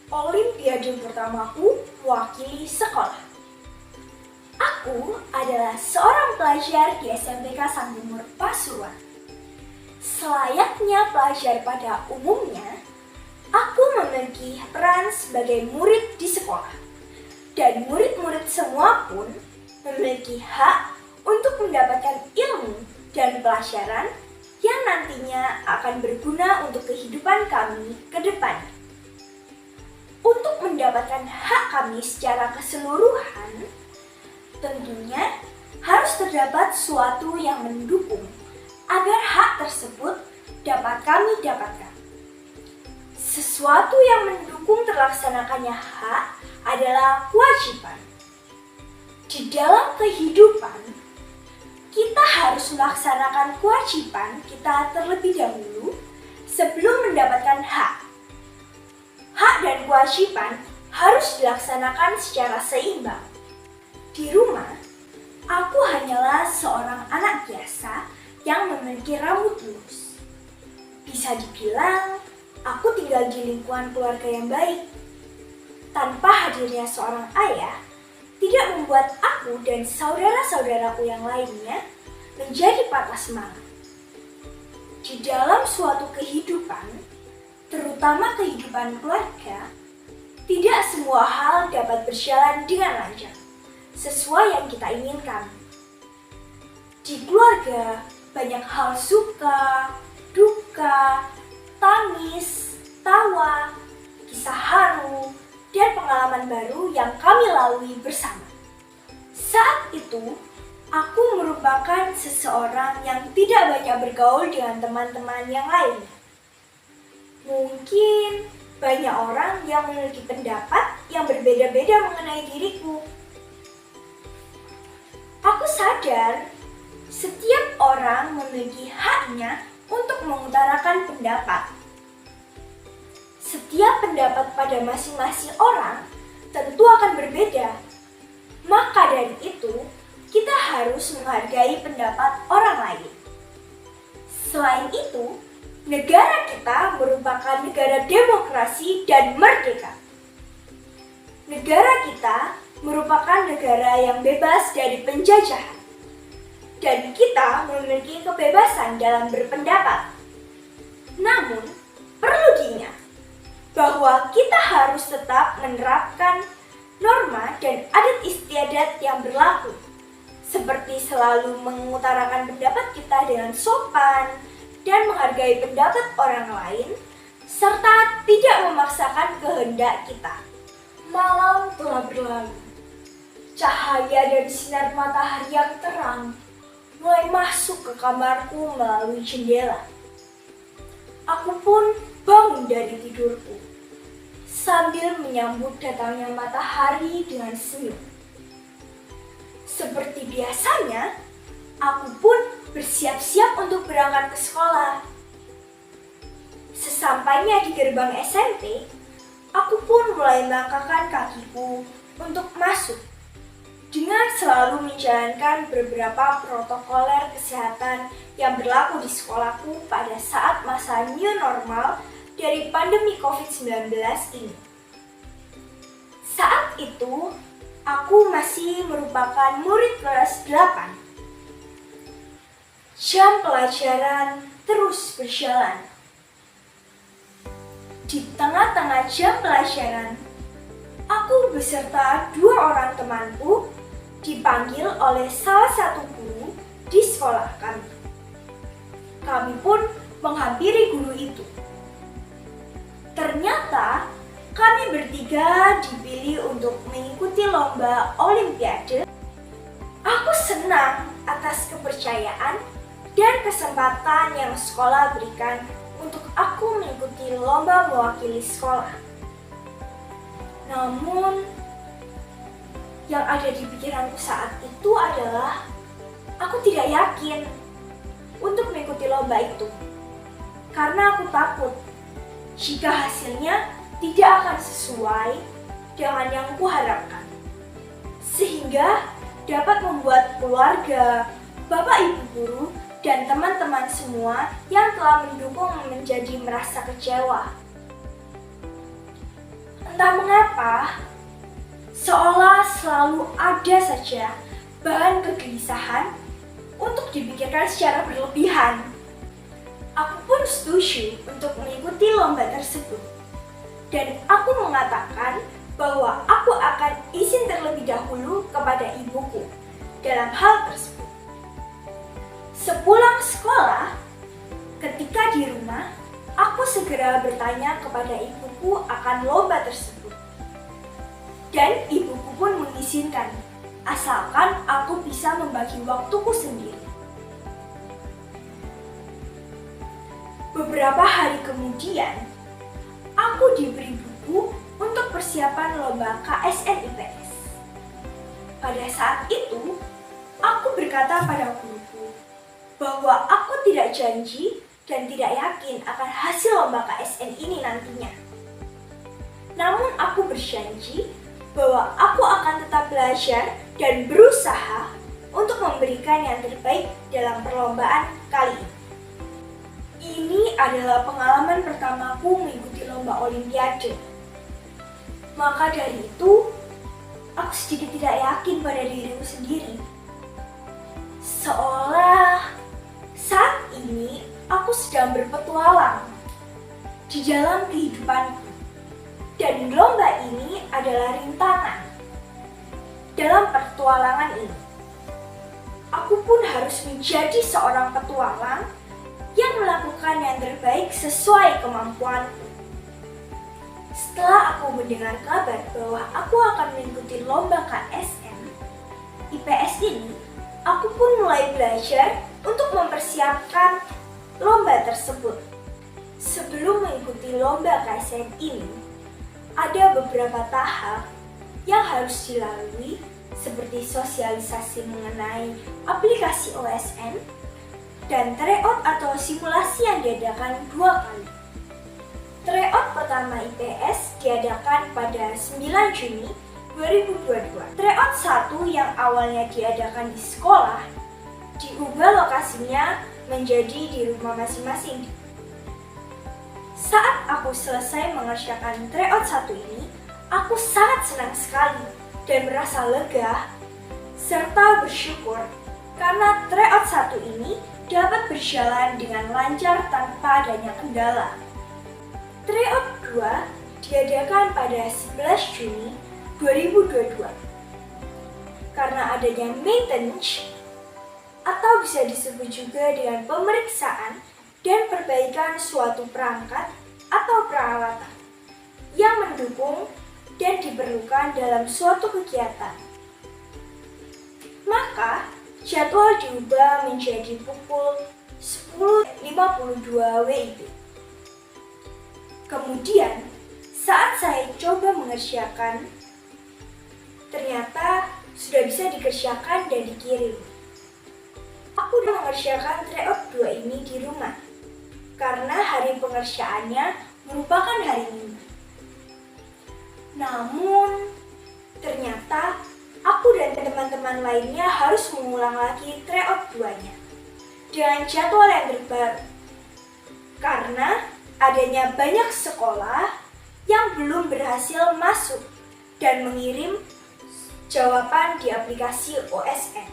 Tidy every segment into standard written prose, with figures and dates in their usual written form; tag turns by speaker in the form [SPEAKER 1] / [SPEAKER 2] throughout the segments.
[SPEAKER 1] Olimpiade pertamaku mewakili sekolah. Aku adalah seorang pelajar di SMPK Sanggungur Pasuruan. Selayaknya pelajar pada umumnya, aku memiliki peran sebagai murid di sekolah. Dan murid-murid semua pun memiliki hak untuk mendapatkan ilmu dan pelajaran yang nantinya akan berguna untuk kehidupan kami ke depan. Untuk mendapatkan hak kami secara keseluruhan, tentunya harus terdapat suatu yang mendukung agar hak tersebut dapat kami dapatkan. Sesuatu yang mendukung terlaksanakannya hak adalah kewajiban. Di dalam kehidupan, kita harus melaksanakan kewajiban kita terlebih dahulu sebelum mendapatkan hak. Hak dan kewajiban harus dilaksanakan secara seimbang. Di rumah, aku hanyalah seorang anak biasa yang memiliki rambut lurus. Bisa dibilang, aku tinggal di lingkungan keluarga yang baik. Tanpa hadirnya seorang ayah, tidak membuat aku dan saudara-saudaraku yang lainnya menjadi patah semangat. Di dalam suatu kehidupan, terutama kehidupan keluarga, tidak semua hal dapat berjalan dengan lancar, sesuai yang kita inginkan. Di keluarga, banyak hal suka, duka, tangis, tawa, kisah haru, dan pengalaman baru yang kami lalui bersama. Saat itu, aku merupakan seseorang yang tidak banyak bergaul dengan teman-teman yang lainnya. Mungkin banyak orang yang memiliki pendapat yang berbeda-beda mengenai diriku. Aku sadar setiap orang memiliki haknya untuk mengutarakan pendapat. Setiap pendapat pada masing-masing orang tentu akan berbeda. Maka dari itu, kita harus menghargai pendapat orang lain. Selain itu, negara kita merupakan negara demokrasi dan merdeka. Negara kita merupakan negara yang bebas dari penjajahan. Dan kita memiliki kebebasan dalam berpendapat. Namun, perlu diingat bahwa kita harus tetap menerapkan norma dan adat istiadat yang berlaku. Seperti selalu mengutarakan pendapat kita dengan sopan, dan menghargai pendapat orang lain, serta tidak memaksakan kehendak kita. Malam telah berlalu. Cahaya dari sinar matahari yang terang mulai masuk ke kamarku melalui jendela. Aku pun bangun dari tidurku, sambil menyambut datangnya matahari dengan senyum. Seperti biasanya, aku pun bersiap-siap untuk berangkat ke sekolah. Sesampainya di gerbang SMP, aku pun mulai melangkahkan kakiku untuk masuk dengan selalu menjalankan beberapa protokoler kesehatan yang berlaku di sekolahku pada saat masa new normal dari pandemi COVID-19 ini. Saat itu, aku masih merupakan murid kelas 8. Jam pelajaran terus berjalan. Di tengah-tengah jam pelajaran, aku beserta 2 orang temanku dipanggil oleh salah satu guru di sekolah kami. Kami pun menghampiri guru itu. Ternyata kami bertiga dipilih untuk mengikuti lomba Olimpiade. Aku senang atas kepercayaan dan kesempatan yang sekolah berikan untuk aku mengikuti lomba mewakili sekolah. Namun, yang ada di pikiranku saat itu adalah aku tidak yakin untuk mengikuti lomba itu. Karena aku takut jika hasilnya tidak akan sesuai dengan yang kuharapkan. Sehingga dapat membuat keluarga, bapak ibu guru, dan teman-teman semua yang telah mendukung menjadi merasa kecewa. Entah mengapa, seolah selalu ada saja bahan kegelisahan untuk dipikirkan secara berlebihan. Aku pun setuju untuk mengikuti lomba tersebut. Dan aku mengatakan bahwa aku akan izin terlebih dahulu kepada ibuku dalam hal tersebut. Sepulang sekolah, ketika di rumah, aku segera bertanya kepada ibuku akan lomba tersebut. Dan ibuku pun mengizinkan, asalkan aku bisa membagi waktuku sendiri. Beberapa hari kemudian, aku diberi buku untuk persiapan lomba KSN IPS. Pada saat itu, aku berkata pada guruku bahwa aku tidak janji dan tidak yakin akan hasil lomba KSN ini nantinya. Namun aku berjanji bahwa aku akan tetap belajar dan berusaha untuk memberikan yang terbaik dalam perlombaan kali ini. Ini adalah pengalaman pertamaku mengikuti lomba olimpiade. Maka dari itu, aku sedikit tidak yakin pada diriku sendiri. Seolah saat ini aku sedang berpetualang di dalam kehidupanku. Dan lomba ini adalah rintangan. Dalam petualangan ini, aku pun harus menjadi seorang petualang yang melakukan yang terbaik sesuai kemampuanku. Setelah aku mendengar kabar bahwa aku akan mengikuti lomba KSN IPS ini, aku pun mulai belajar untuk mempersiapkan lomba tersebut. Sebelum mengikuti lomba KSN ini, ada beberapa tahap yang harus dilalui seperti sosialisasi mengenai aplikasi OSN dan tryout atau simulasi yang diadakan 2 kali. Tryout pertama IPS diadakan pada 9 Juni 2022. Tryout 1 yang awalnya diadakan di sekolah diubah lokasinya menjadi di rumah masing-masing. Saat aku selesai mengerjakan tryout 1 ini, aku sangat senang sekali dan merasa lega serta bersyukur karena tryout 1 ini dapat berjalan dengan lancar tanpa adanya kendala. Tryout 2 diadakan pada 11 Juni 2022. Karena adanya maintenance atau bisa disebut juga dengan pemeriksaan dan perbaikan suatu perangkat atau peralatan yang mendukung dan diperlukan dalam suatu kegiatan. Maka, jadwal diubah menjadi pukul 10.52 WIB. Kemudian, saat saya coba mengerjakan, ternyata sudah bisa dikerjakan dan dikirim. Aku sudah mengerjakan tryout 2 ini di rumah, karena hari pengerjaannya merupakan hari Minggu. Namun, ternyata aku dan teman-teman lainnya harus mengulang lagi tryout 2-nya dengan jadwal yang terbaru. Karena adanya banyak sekolah yang belum berhasil masuk dan mengirim jawaban di aplikasi OSN.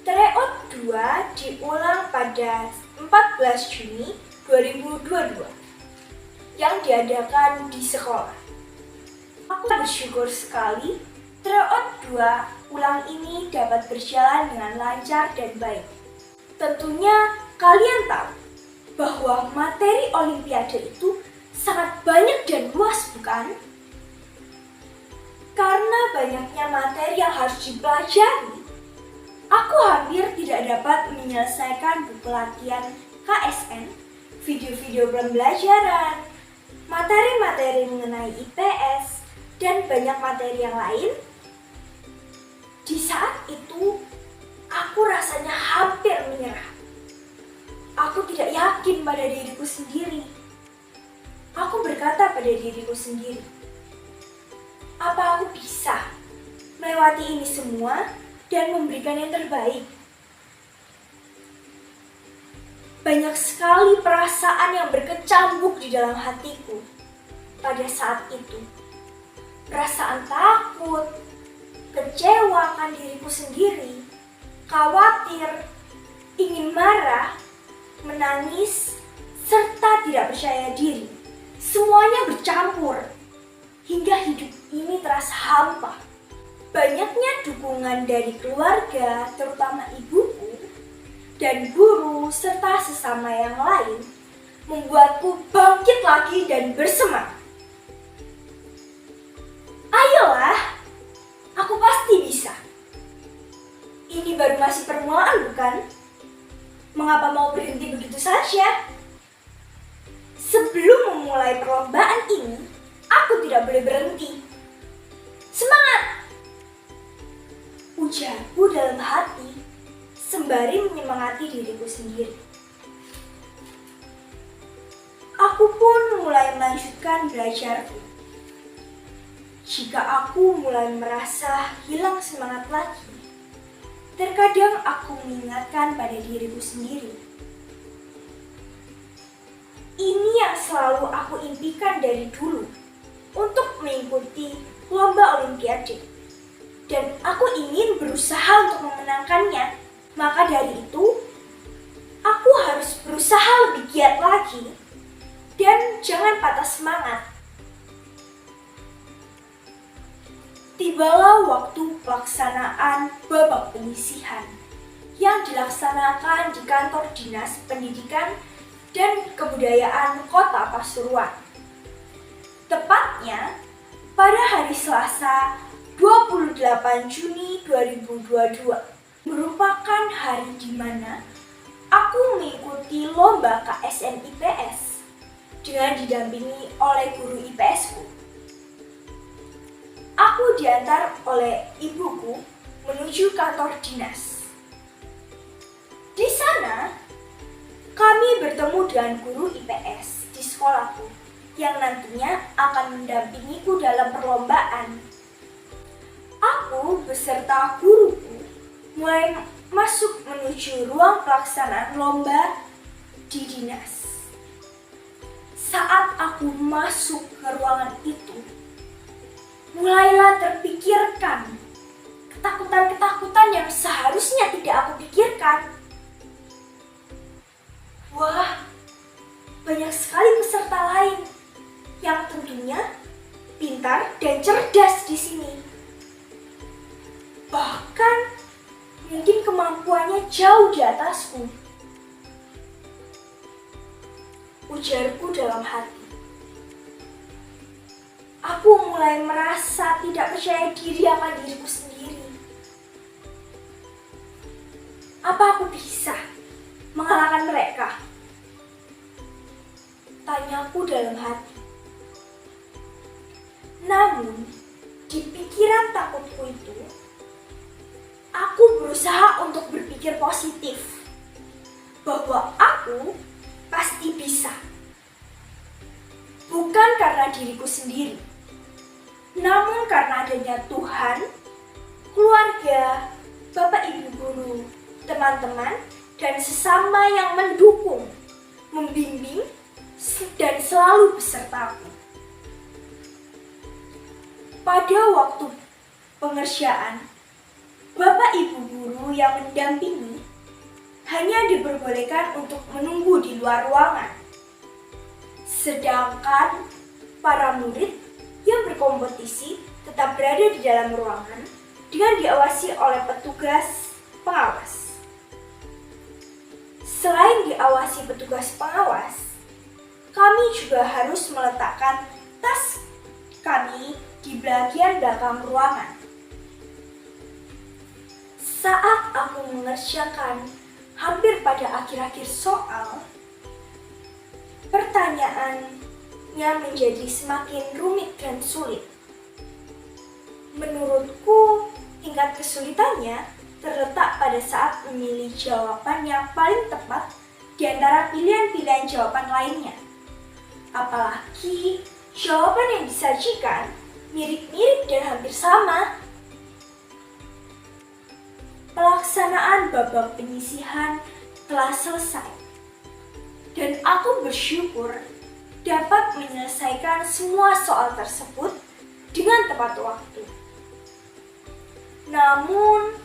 [SPEAKER 1] Tryout 2 diulang pada 14 Juni 2022 yang diadakan di sekolah. Aku bersyukur sekali tryout 2 ulang ini dapat berjalan dengan lancar dan baik. Tentunya kalian tahu bahwa materi olimpiade itu sangat banyak dan luas, bukan? Karena banyaknya materi yang harus dipelajari, aku hampir tidak dapat menyelesaikan buku latihan KSN, video-video pembelajaran, materi-materi mengenai IPS, dan banyak materi yang lain. Di saat itu, aku rasanya hampir menyerah. Aku tidak yakin pada diriku sendiri. Aku berkata pada diriku sendiri, apa aku bisa melewati ini semua dan memberikan yang terbaik? Banyak sekali perasaan yang berkecambuk di dalam hatiku. pada saat itu. Perasaan takut, kecewa akan diriku sendiri, khawatir, ingin marah, menangis, serta tidak percaya diri. Semuanya bercampur hingga hidup ini terasa hampa. Banyaknya dukungan dari keluarga, terutama ibuku, dan guru, serta sesama yang lain, membuatku bangkit lagi dan bersemangat. Ayolah, aku pasti bisa. Ini baru masih permulaan, bukan? Mengapa mau berhenti begitu saja? Sebelum memulai perlombaan ini, aku tidak boleh berhenti. Semangat! Ujarku dalam hati, sembari menyemangati diriku sendiri. Aku pun mulai melanjutkan belajarku. Jika aku mulai merasa hilang semangat lagi, terkadang aku mengingatkan pada diriku sendiri. Ini yang selalu aku impikan dari dulu, untuk mengikuti lomba olimpiade. Dan aku ingin berusaha untuk memenangkannya. Maka dari itu, aku harus berusaha lebih giat lagi dan jangan patah semangat. Tibalah waktu pelaksanaan babak penyisihan yang dilaksanakan di kantor Dinas Pendidikan dan Kebudayaan Kota Pasuruan. Tepatnya pada hari Selasa 28 Juni 2022 merupakan hari di mana aku mengikuti lomba KSN IPS dengan didampingi oleh guru IPS-ku. Aku diantar oleh ibuku menuju kantor dinas. Di sana, kami bertemu dengan guru IPS di sekolahku yang nantinya akan mendampingiku dalam perlombaan. Aku beserta guruku mulai masuk menuju ruang pelaksanaan lomba di dinas. Saat aku masuk ke ruangan itu, mulailah terpikirkan ketakutan-ketakutan yang seharusnya tidak aku pikirkan. Wah, banyak sekali peserta lain yang tentunya pintar dan cerdas di sini. Bahkan mungkin kemampuannya jauh di atasku. Ujarku dalam hati. Aku mulai merasa tidak percaya diri akan diriku sendiri. Apa aku bisa mengalahkan mereka? Tanyaku dalam hati. Namun, di pikiran takutku itu, aku berusaha untuk berpikir positif bahwa aku pasti bisa. Bukan karena diriku sendiri, namun karena adanya Tuhan, keluarga, bapak ibu guru, teman-teman, dan sesama yang mendukung, membimbing, dan selalu besertaku. Pada waktu pengerjaan, bapak ibu guru yang mendampingi hanya diperbolehkan untuk menunggu di luar ruangan. Sedangkan para murid yang berkompetisi tetap berada di dalam ruangan dengan diawasi oleh petugas pengawas. Selain diawasi petugas pengawas, kami juga harus meletakkan tas kami di bagian belakang ruangan. Saat aku mengerjakan hampir pada akhir-akhir soal, pertanyaannya menjadi semakin rumit dan sulit. Menurutku, tingkat kesulitannya terletak pada saat memilih jawaban yang paling tepat di antara pilihan-pilihan jawaban lainnya. Apalagi jawaban yang disajikan mirip-mirip dan hampir sama. Pelaksanaan babak penyisihan telah selesai dan aku bersyukur dapat menyelesaikan semua soal tersebut dengan tepat waktu. Namun,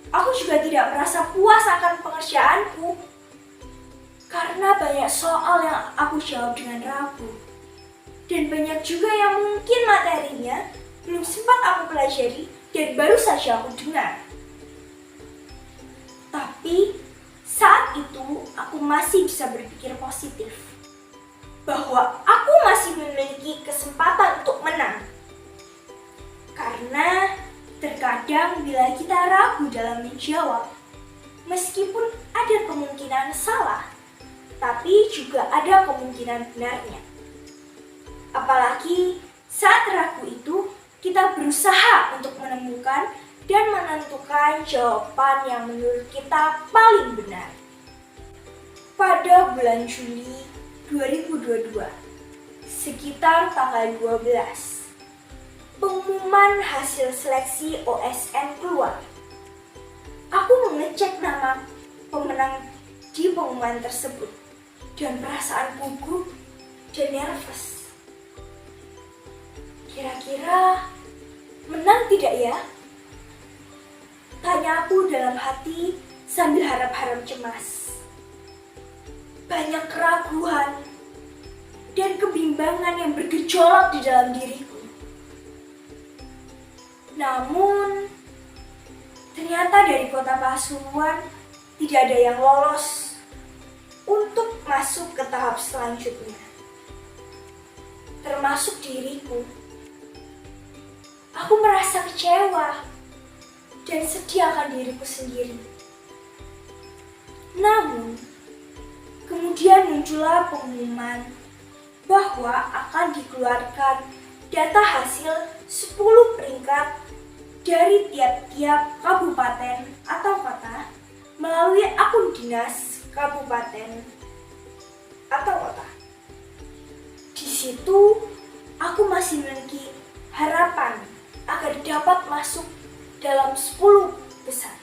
[SPEAKER 1] aku juga tidak merasa puas akan pengerjaanku karena banyak soal yang aku jawab dengan ragu. Dan banyak juga yang mungkin materinya belum sempat aku pelajari dan baru saja aku dengar. Tapi saat itu aku masih bisa berpikir positif bahwa aku masih memiliki kesempatan untuk menang. Karena terkadang bila kita ragu dalam menjawab, meskipun ada kemungkinan salah, tapi juga ada kemungkinan benarnya. Apalagi saat ragu itu, kita berusaha untuk menemukan dan menentukan jawaban yang menurut kita paling benar. Pada bulan Juli 2022, sekitar tanggal 12, pengumuman hasil seleksi OSN keluar. Aku mengecek nama pemenang di pengumuman tersebut dan perasaan gugup dan nervous. Kira-kira menang tidak ya? Tanya aku dalam hati sambil harap-harap cemas. Banyak keraguan dan kebimbangan yang bergejolak di dalam diriku. Namun, ternyata dari kota Pasuruan tidak ada yang lolos untuk masuk ke tahap selanjutnya. Termasuk diriku. Aku merasa kecewa dan sedih akan diriku sendiri. Namun, kemudian muncullah pengumuman bahwa akan dikeluarkan data hasil 10 peringkat dari tiap-tiap kabupaten atau kota melalui akun dinas kabupaten atau kota. Di situ, aku masih memiliki harapan agar dapat masuk dalam 10 besar.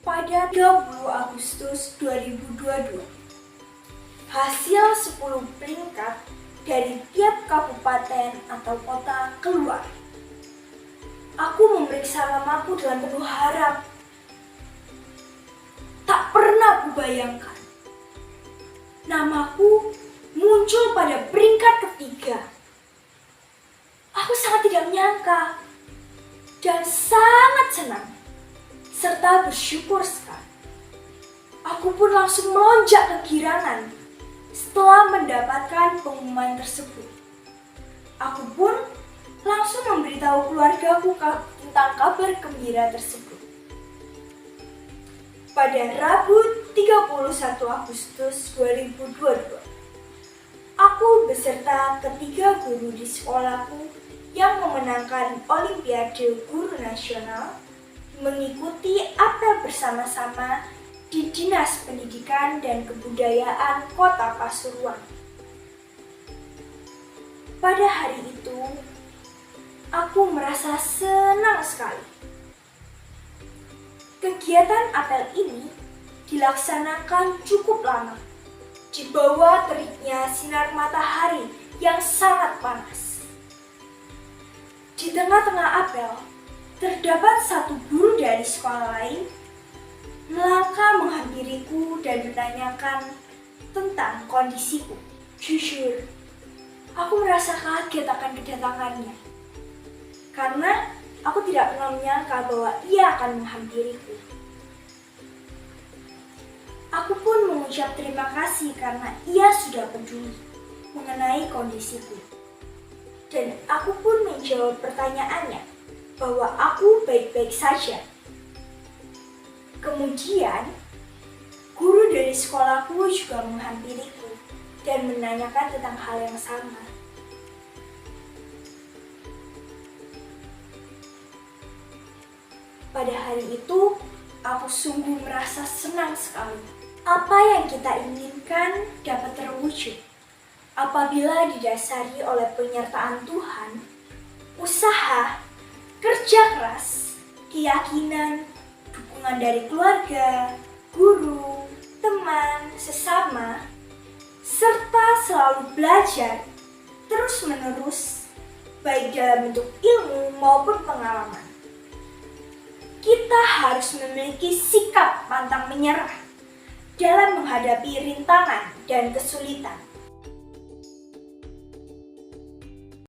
[SPEAKER 1] Pada 20 Agustus 2022, hasil 10 peringkat dari tiap kabupaten atau kota keluar. Aku memeriksa namaku dengan penuh harap. Tak pernah kubayangkan namaku muncul pada peringkat ketiga. Aku sangat tidak menyangka dan sangat senang serta bersyukur sekali. Aku pun langsung melonjak kegirangan setelah mendapatkan pengumuman tersebut. Aku pun langsung memberitahu keluargaku tentang kabar gembira tersebut. Pada Rabu 31 Agustus 2022, aku beserta ketiga guru di sekolahku yang memenangkan Olimpiade Guru Nasional mengikuti apel bersama-sama di Dinas Pendidikan dan Kebudayaan Kota Pasuruan. Pada hari itu, aku merasa senang sekali. Kegiatan apel ini dilaksanakan cukup lama di bawah teriknya sinar matahari yang sangat panas. Di tengah-tengah apel, terdapat satu guru dari sekolah lain melangkah menghampiriku dan menanyakan tentang kondisiku. Jujur, aku merasa kaget akan kedatangannya. Karena aku tidak pernah menyangka bahwa ia akan menghampiriku. Aku pun mengucap terima kasih karena ia sudah peduli mengenai kondisiku. Dan aku pun menjawab pertanyaannya bahwa aku baik-baik saja. Kemudian, guru dari sekolahku juga menghampiriku dan menanyakan tentang hal yang sama. Pada hari itu, aku sungguh merasa senang sekali. Apa yang kita inginkan dapat terwujud apabila didasari oleh penyertaan Tuhan, usaha, kerja keras, keyakinan, dukungan dari keluarga, guru, teman, sesama, serta selalu belajar, terus terus-menerus, baik dalam bentuk ilmu maupun pengalaman. Kita harus memiliki sikap pantang menyerah dalam menghadapi rintangan dan kesulitan.